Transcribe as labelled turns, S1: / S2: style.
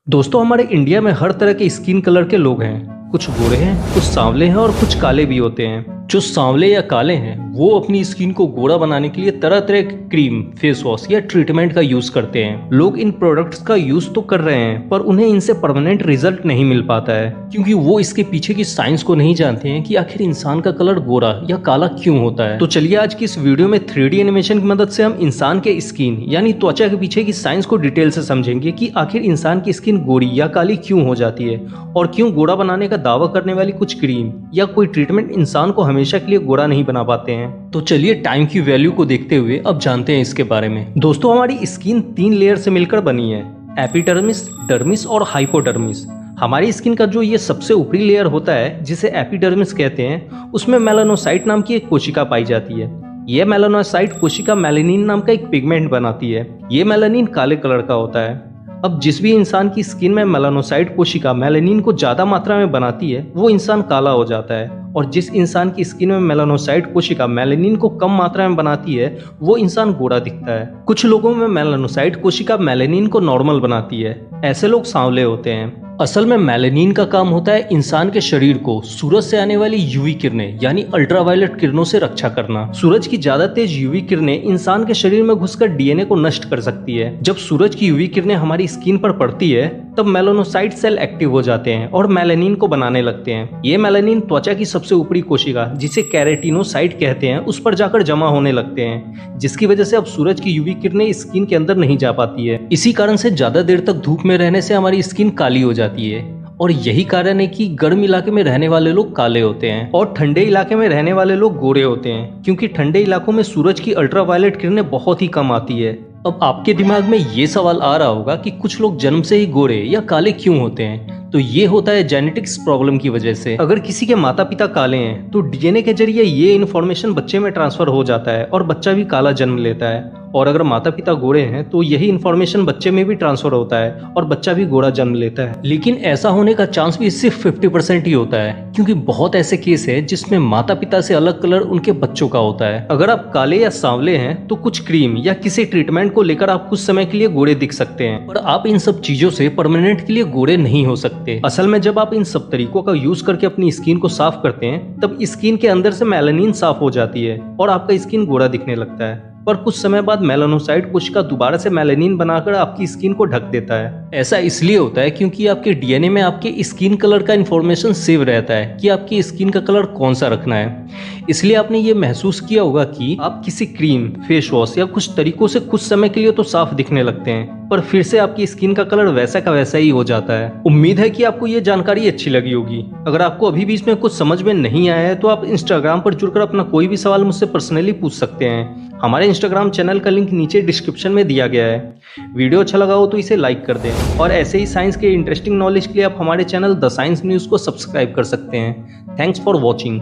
S1: दोस्तों हमारे इंडिया में हर तरह के स्किन कलर के लोग हैं। कुछ गोरे हैं, कुछ सांवले हैं और कुछ काले भी होते हैं। जो सांवले या काले हैं वो अपनी स्किन को गोरा बनाने के लिए तरह तरह के क्रीम, फेस वॉश या ट्रीटमेंट का यूज करते हैं। लोग इन प्रोडक्ट्स का यूज तो कर रहे हैं पर उन्हें इनसे परमानेंट रिजल्ट नहीं मिल पाता है, क्योंकि वो इसके पीछे की साइंस को नहीं जानते हैं कि आखिर इंसान का कलर गोरा या काला क्यों होता है। तो चलिए आज की इस वीडियो में 3D एनिमेशन की मदद से हम इंसान के स्किन यानी त्वचा के पीछे की साइंस को डिटेल से समझेंगे कि आखिर इंसान की स्किन गोरी या काली क्यों हो जाती है और क्यों गोरा बनाने का दावा करने वाली कुछ क्रीम या कोई ट्रीटमेंट इंसान को हमेशा के लिए गोरा नहीं बना पाते हैं। तो चलिए टाइम की वैल्यू को देखते हुए अब जानते हैं इसके बारे में। दोस्तों हमारी स्किन 3 लेयर से मिलकर बनी है, एपिडर्मिस, डर्मिस और हाइपोडर्मिस। हमारी स्किन का जो ये सबसे ऊपरी लेयर होता है जिसे एपिडर्मिस कहते हैं, उसमें मेलानोसाइट नाम की एक कोशिका पाई जाती है। यह मेलानोसाइट कोशिका मेलानिन नाम का एक पिगमेंट बनाती है। ये मेलानिन काले कलर का होता है। अब जिस भी इंसान की स्किन में मेलानोसाइट कोशिका मेलानिन को ज्यादा मात्रा में बनाती है वो इंसान काला हो जाता है, और जिस इंसान की स्किन में मेलानोसाइट कोशिका मेलानिन को कम मात्रा में बनाती है वो इंसान गोरा दिखता है। कुछ लोगों में मेलानोसाइट कोशिका मेलानिन को नॉर्मल बनाती है, ऐसे लोग सांवले होते हैं। असल में मेलानिन का काम होता है इंसान के शरीर को सूरज से आने वाली यूवी किरणें यानी अल्ट्रावायलेट किरणों से रक्षा करना। सूरज की ज्यादा तेज यूवी किरणें इंसान के शरीर में घुसकर डीएनए को नष्ट कर सकती है। जब सूरज की यूवी किरणें हमारी स्किन पर पड़ती है तब मेलानोसाइट सेल एक्टिव हो जाते हैं और मेलानिन को बनाने लगते हैं। ये मेलानिन त्वचा की सबसे ऊपरी कोशिका जिसे केराटिनोसाइट कहते हैं उस पर जाकर जमा होने लगते हैं, जिसकी वजह से अब सूरज की यूवी किरणें स्किन के अंदर नहीं जा पाती है। इसी कारण से ज्यादा देर तक धूप में रहने से हमारी स्किन काली हो जाती है, और यही कारण है कि गर्म इलाके में रहने वाले लोग काले होते हैं और ठंडे इलाके में रहने वाले लोग गोरे होते हैं, क्योंकि ठंडे इलाकों में सूरज की अल्ट्रावायलेट किरणें बहुत ही कम आती है। अब आपके दिमाग में ये सवाल आ रहा होगा कि कुछ लोग जन्म से ही गोरे या काले क्यों होते हैं। तो ये होता है जेनेटिक्स प्रॉब्लम की वजह से। अगर किसी के माता पिता काले हैं तो डीएनए के जरिए ये इन्फॉर्मेशन बच्चे में ट्रांसफर हो जाता है और बच्चा भी काला जन्म लेता है। और अगर माता पिता गोरे हैं तो यही इन्फॉर्मेशन बच्चे में भी ट्रांसफर होता है और बच्चा भी गोरा जन्म लेता है। लेकिन ऐसा होने का चांस भी सिर्फ 50% ही होता है, क्योंकि बहुत ऐसे केस है जिसमें माता पिता से अलग कलर उनके बच्चों का होता है। अगर आप काले या सांवले हैं तो कुछ क्रीम या किसी ट्रीटमेंट को लेकर आप कुछ समय के लिए गोरे दिख सकते हैं, पर आप इन सब चीजों से परमानेंट के लिए गोरे नहीं हो सकते। असल में जब आप इन सब तरीकों का यूज करके अपनी स्किन को साफ करते हैं तब स्किन के अंदर से मेलानिन साफ हो जाती है और आपका स्किन गोरा दिखने लगता है। पर कुछ समय बाद मेलानोसाइट कोशिका दोबारा से मेलानिन बनाकर आपकी स्किन को ढक देता है। ऐसा इसलिए होता है क्योंकि आपके डीएनए में आपके स्किन कलर का इंफॉर्मेशन सेव रहता है कि आपकी स्किन का कलर कौन सा रखना है। इसलिए आपने ये महसूस किया होगा कि आप किसी क्रीम, फेस वॉश या कुछ तरीकों से कुछ समय के लिए तो साफ दिखने लगते हैं, पर फिर से आपकी स्किन का कलर वैसा का वैसा ही हो जाता है। उम्मीद है कि आपको ये जानकारी अच्छी लगी होगी। अगर आपको अभी भी इसमें कुछ समझ में नहीं आया है तो आप इंस्टाग्राम पर जुड़कर अपना कोई भी सवाल मुझसे पर्सनली पूछ सकते हैं। हमारे इंस्टाग्राम चैनल का लिंक नीचे डिस्क्रिप्शन में दिया गया है। वीडियो अच्छा लगा हो तो इसे लाइक कर दें, और ऐसे ही साइंस के इंटरेस्टिंग नॉलेज के लिए आप हमारे चैनल द साइंस न्यूज़ को सब्सक्राइब कर सकते हैं। Thanks for watching.